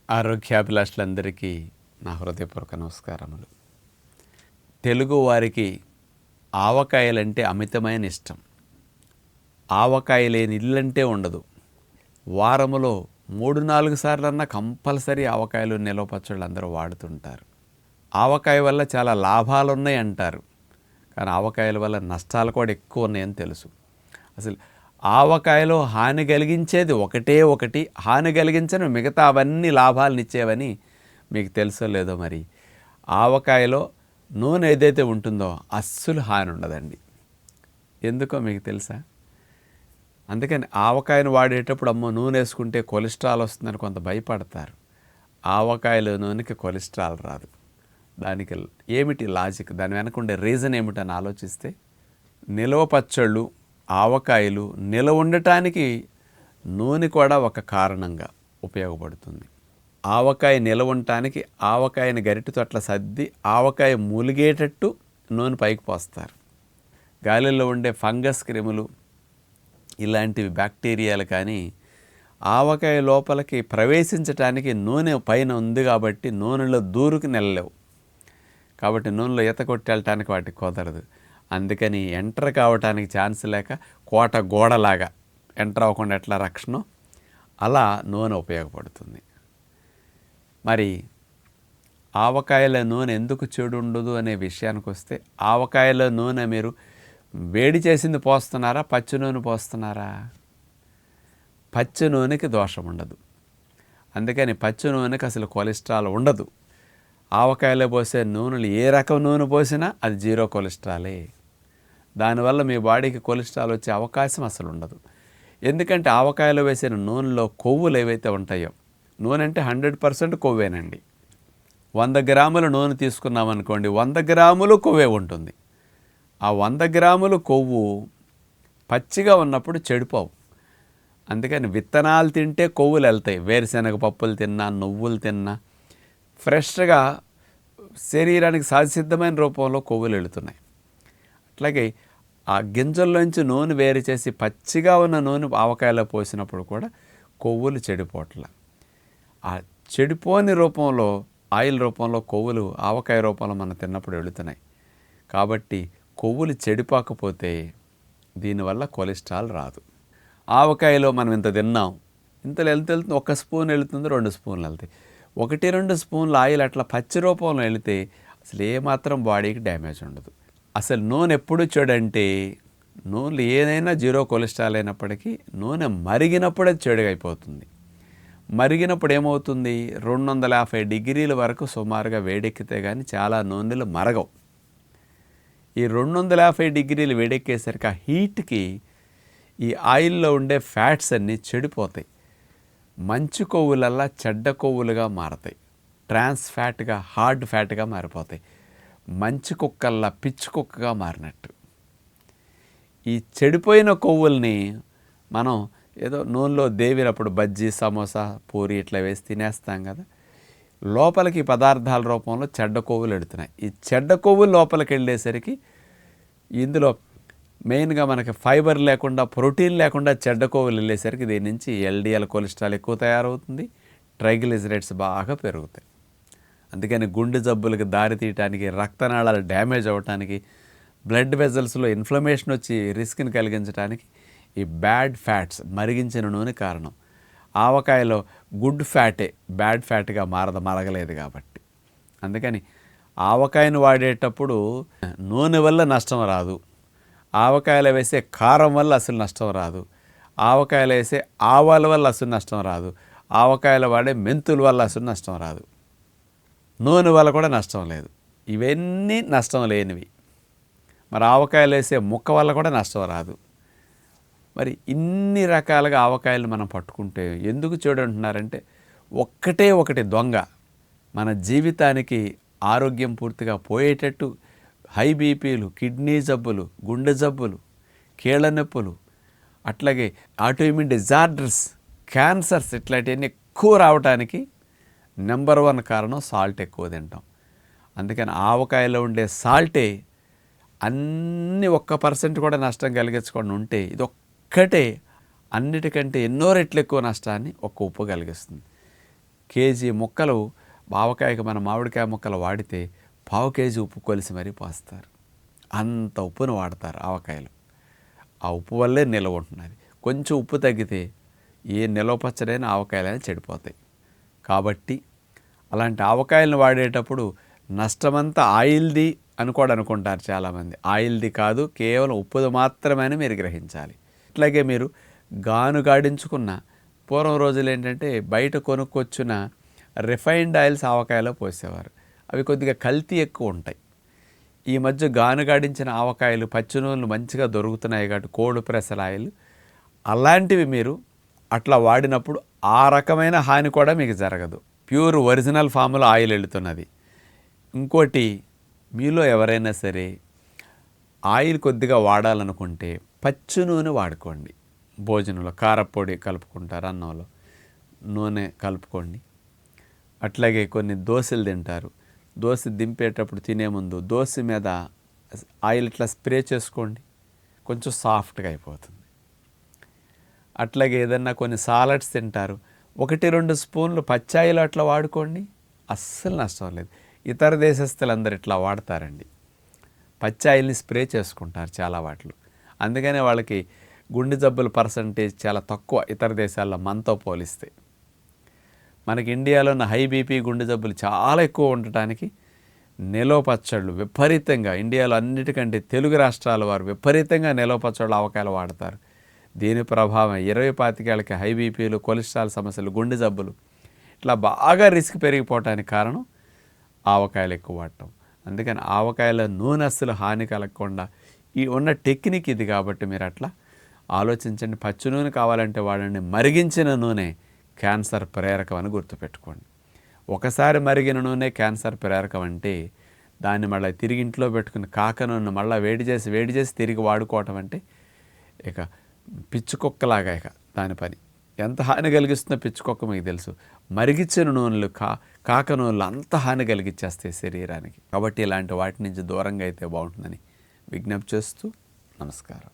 ఆరోగ్యాభిలాషులందరికీ నా హృదయపూర్వక నమస్కారములు. తెలుగు వారికి ఆవకాయలంటే అమితమైన ఇష్టం. ఆవకాయ లేని ఇల్లంటే ఉండదు. వారములో 3-4 సార్లన్నా కంపల్సరీ ఆవకాయలు నిలవ పచ్చళ్ళు అందరూ వాడుతుంటారు. ఆవకాయ వల్ల చాలా లాభాలు ఉన్నాయి అంటారు, కానీ ఆవకాయల వల్ల నష్టాలు కూడా ఎక్కువ ఉన్నాయని తెలుసు. అసలు ఆవకాయలో హాని కలిగించేది ఒకటి, హాని కలిగించని మిగతా అవన్నీ లాభాలను ఇచ్చేవని మీకు తెలుసో లేదో. మరి ఆవకాయలో నూనె ఏదైతే ఉంటుందో అస్సలు హాని ఉండదండి. ఎందుకో మీకు తెలుసా? అందుకని ఆవకాయను వాడేటప్పుడు అమ్మో నూనె వేసుకుంటే కొలెస్ట్రాల్ వస్తుందని కొంత భయపడతారు. ఆవకాయలో నూనెకి కొలెస్ట్రాల్ రాదు. దానికి ఏమిటి లాజిక్, దాని వెనక ఉండే రీజన్ ఏమిటని ఆలోచిస్తే, నిలవ పచ్చళ్ళు ఆవకాయలు నిలవ ఉండటానికి నూనె కూడా ఒక కారణంగా ఉపయోగపడుతుంది. ఆవకాయ నిలవ ఉండటానికి ఆవకాయని గరిటెతో అట్లా సర్ది ఆవకాయ మూలిగేటట్టు నూనె పైకి పోస్తారు. గాలిలో ఉండే ఫంగస్ క్రిములు ఇలాంటివి బ్యాక్టీరియాలు కానీ ఆవకాయ లోపలికి ప్రవేశించడానికి నూనె పైన ఉంది కాబట్టి నూనెలో దూరుకు నిలలేవు. కాబట్టి నూనెలో ఈత కొట్టి వెళ్ళటానికి వాటికి కుదరదు. అందుకని ఎంటర్ కావటానికి ఛాన్స్ లేక కోట గోడలాగా ఎంటర్ అవ్వకుండా ఎట్లా రక్షణ అలా నూనె ఉపయోగపడుతుంది. మరి ఆవకాయల నూనె ఎందుకు చెడు ఉండదు అనే విషయానికి వస్తే, ఆవకాయల నూనె మీరు వేడి చేసింది పోస్తున్నారా, పచ్చి నూనె పోస్తున్నారా? పచ్చి నూనెకి దోషం ఉండదు. అందుకని పచ్చి నూనెకి అసలు కొలెస్ట్రాల్ ఉండదు. ఆవకాయలో పోసే నూనెలు ఏ రకం నూనె పోసినా అది 0 కొలెస్ట్రాలే. దానివల్ల మీ బాడీకి కొలెస్ట్రాల్ వచ్చే అవకాశం అసలు ఉండదు. ఎందుకంటే ఆవకాయలో వేసిన నూనెలో కొవ్వులు ఏవైతే ఉంటాయో, నూనె అంటే 100% కొవ్వేనండి. 100 గ్రాముల నూనె తీసుకున్నామనుకోండి, 100 గ్రాములు కొవ్వే ఉంటుంది. ఆ 100 గ్రాములు కొవ్వు పచ్చిగా ఉన్నప్పుడు చెడిపోవు. అందుకని విత్తనాలు తింటే కొవ్వులు వెళ్తాయి. వేరుశనగ పప్పులు తిన్నా, నువ్వులు తిన్నా ఫ్రెష్గా శరీరానికి సహజసిద్ధమైన రూపంలో కొవ్వులు వెళుతున్నాయి. అట్లాగే ఆ గింజల్లోంచి నూనె వేరు చేసి పచ్చిగా ఉన్న నూనె ఆవకాయలో పోసినప్పుడు కూడా కొవ్వులు చెడిపోవట్ల. ఆ చెడిపోని రూపంలో ఆయిల్ రూపంలో కొవ్వులు ఆవకాయ రూపంలో మనం తిన్నప్పుడు వెళుతున్నాయి. కాబట్టి కొవ్వులు చెడిపోకపోతే దీనివల్ల కొలెస్ట్రాల్ రాదు. ఆవకాయలో మనం ఇంత తిన్నాం, ఇంతలో వెళ్తుంది, 1 స్పూన్ వెళుతుంది, 2 స్పూన్లు వెళ్తాయి. 1-2 స్పూన్ల ఆయిల్ అట్లా పచ్చి రూపంలో వెళితే అసలు ఏమాత్రం బాడీకి డ్యామేజ్ ఉండదు. అసలు నూనె ఎప్పుడు చెడంటే, నూనెలు ఏదైనా 0 కొలెస్ట్రాల్ అయినప్పటికీ నూనె మరిగినప్పుడే చెడుగా అయిపోతుంది. మరిగినప్పుడు ఏమవుతుంది, 250 డిగ్రీల వరకు సుమారుగా వేడెక్కితే కానీ చాలా నూనెలు మరగవు. ఈ 250 డిగ్రీలు వేడెక్కేసరికి ఆ హీట్కి ఈ ఆయిల్లో ఉండే ఫ్యాట్స్ అన్నీ చెడిపోతాయి. మంచి కొవ్వులల్లా చెడ్డ కొవ్వులుగా మారతాయి. ట్రాన్స్ ఫ్యాట్గా, హార్డ్ ఫ్యాట్గా మారిపోతాయి. మంచి కుక్కల్లా పిచ్చి కుక్కగా మారినట్టు. ఈ చెడిపోయిన కొవ్వుల్ని మనం ఏదో నూనెలో దేవినప్పుడు బజ్జీ, సమోసా, పూరి ఇట్లా వేసి తినేస్తాం కదా, లోపలికి పదార్థాల రూపంలో చెడ్డ కొవ్వులు వెళుతున్నాయి. ఈ చెడ్డ కొవ్వులు లోపలికి వెళ్ళేసరికి ఇందులో మెయిన్గా మనకి ఫైబర్ లేకుండా, ప్రోటీన్ లేకుండా చెడ్డ కొవ్వులు వెళ్ళేసరికి దీని నుంచి ఎల్డిఎల్ కొలెస్ట్రాల్ ఎక్కువ తయారవుతుంది. ట్రైగ్లిజరైడ్స్ బాగా పెరుగుతాయి. అందుకని గుండె జబ్బులకు దారి తీయటానికి, రక్తనాళాలు డ్యామేజ్ అవ్వటానికి, బ్లడ్ వెజల్స్లో ఇన్ఫ్లమేషన్ వచ్చి రిస్క్ని కలిగించడానికి ఈ బ్యాడ్ ఫ్యాట్స్, మరిగించిన నూనె కారణం. ఆవకాయలో గుడ్ ఫ్యాటే బ్యాడ్ ఫ్యాట్గా మరగలేదు కాబట్టి. అందుకని ఆవకాయను వాడేటప్పుడు నూనె వల్ల నష్టం రాదు, ఆవకాయలో వేసే కారం వల్ల అసలు నష్టం రాదు, ఆవకాయలో వేసే ఆవాల వల్ల అసలు నష్టం రాదు, ఆవకాయలో వాడే మెంతుల వల్ల అసలు నష్టం రాదు, నూనె వల్ల కూడా నష్టం లేదు. ఇవన్నీ నష్టం లేనివి. మరి ఆవకాయలు వేసే ముక్క వల్ల కూడా నష్టం రాదు. మరి ఇన్ని రకాలుగా ఆవకాయలు మనం పట్టుకుంటే ఎందుకు చెడు అంటున్నారంటే, ఒకటి దొంగ మన జీవితానికి ఆరోగ్యం పూర్తిగా పోయేటట్టు హై బీపీలు, కిడ్నీ జబ్బులు, గుండె జబ్బులు, కీళ్ళ నొప్పులు, అట్లాగే ఆటోఇమ్యూన్ డిజార్డర్స్, క్యాన్సర్స్ ఇట్లాంటివన్నీ ఎక్కువ రావడానికి నెంబర్ 1 కారణం సాల్ట్ ఎక్కువ తింటాం. అందుకని ఆవకాయలో ఉండే సాల్టే అన్ని 1% కూడా నష్టం కలిగించకుండా ఉంటే, ఇది ఒక్కటే అన్నిటికంటే ఎన్నో రెట్లు ఎక్కువ నష్టాన్ని ఒక్క ఉప్పు కలిగిస్తుంది. కేజీ ముక్కలు ఆవకాయకి మన మామిడికాయ ముక్కలు వాడితే పావు కేజీ ఉప్పు కొలిసి మరీ పోస్తారు. అంత ఉప్పును వాడతారు ఆవకాయలు. ఆ ఉప్పు వల్లే నిల్వ ఉంటున్నది. కొంచెం ఉప్పు తగ్గితే ఏ నిల్వ పచ్చడైన ఆవకాయలైనా చెడిపోతాయి. కాబట్టి అలాంటి ఆవకాయలను వాడేటప్పుడు నష్టమంతా ఆయిల్ది అని కూడా అనుకుంటారు చాలామంది. ఆయిల్ది కాదు, కేవలం ఉప్పుది మాత్రమే అని మీరు గ్రహించాలి. ఇట్లాగే మీరు గానుగాడించుకున్న పూర్వం రోజులు ఏంటంటే బయట కొనుక్కొచ్చిన రిఫైన్డ్ ఆయిల్స్ ఆవకాయలో పోసేవారు. అవి కొద్దిగా కల్తీ ఎక్కువ ఉంటాయి. ఈ మధ్య గానుగాడించిన ఆవకాయలు పచ్చి నూనెలు మంచిగా దొరుకుతున్నాయి కాబట్టి కోల్డ్ ప్రెస్డ్ ఆయిల్ అలాంటివి మీరు అట్లా వాడినప్పుడు ఆ రకమైన హాని కూడా మీకు జరగదు. ప్యూర్ ఒరిజినల్ ఫామ్లో ఆయిల్ వెళుతున్నది. ఇంకోటి, మీలో ఎవరైనా సరే ఆయిల్ కొద్దిగా వాడాలనుకుంటే పచ్చి నూనె వాడుకోండి. భోజనంలో కారపొడి కలుపుకుంటారు, అన్నంలో నూనె కలుపుకోండి. అట్లాగే కొన్ని దోశలు తింటారు, దోశ దింపేటప్పుడు తినే ముందు దోశ మీద ఆయిల్ ఇట్లా స్ప్రే చేసుకోండి, కొంచెం సాఫ్ట్గా అయిపోతుంది. అట్లాగే ఏదన్నా కొన్ని సాలడ్స్ తింటారు, 1-2 స్పూన్లు పచ్చాయిలు అట్లా వాడుకోండి, అస్సలు నష్టం లేదు. ఇతర దేశస్తులందరూ ఇట్లా వాడతారండి, పచ్చాయిల్ని స్ప్రే చేసుకుంటారు చాలా వాటిలో. అందుకనే వాళ్ళకి గుండె జబ్బుల పర్సంటేజ్ చాలా తక్కువ ఇతర దేశాల్లో మనతో పోలిస్తే. మనకి ఇండియాలో ఉన్న హై బీపీ గుండె జబ్బులు చాలా ఎక్కువ ఉండటానికి నిలవ పచ్చళ్ళు విపరీతంగా, ఇండియాలో అన్నిటికంటే తెలుగు రాష్ట్రాల వారు విపరీతంగా నిలవ పచ్చళ్ళు ఆవకాయలు వాడతారు. దీని ప్రభావం 20-25 ఏళ్ళకి హై బీపీలు, కొలెస్ట్రాల్ సమస్యలు, గుండె జబ్బులు ఇట్లా బాగా రిస్క్ పెరిగిపోవటానికి కారణం ఆవకాయలు ఎక్కువ వాడటం. అందుకని ఆవకాయల నూనె అస్సలు హాని కలగకుండా ఈ ఉన్న టెక్నిక్ ఇది. కాబట్టి మీరు అట్లా ఆలోచించండి. పచ్చి నూనె కావాలంటే వాడండి, మరిగించిన నూనె క్యాన్సర్ ప్రేరకం అని గుర్తుపెట్టుకోండి. ఒకసారి మరిగిన నూనె క్యాన్సర్ ప్రేరకం అంటే దాన్ని మళ్ళీ తిరిగి ఇంట్లో పెట్టుకుని కాక నూనె మళ్ళీ వేడి చేసి తిరిగి వాడుకోవటం అంటే ఇక పిచ్చుకొక్కలాగా ఇక దాని పని. ఎంత హాని కలిగిస్తుందో పిచ్చుకొక్క మీకు తెలుసు. మరిగించిన నూనెలు కాక నూనెలు అంత హాని కలిగించేస్తాయి శరీరానికి. కాబట్టి ఇలాంటి వాటి నుంచి దూరంగా అయితే బాగుంటుందని విజ్ఞప్తి చేస్తూ నమస్కారం.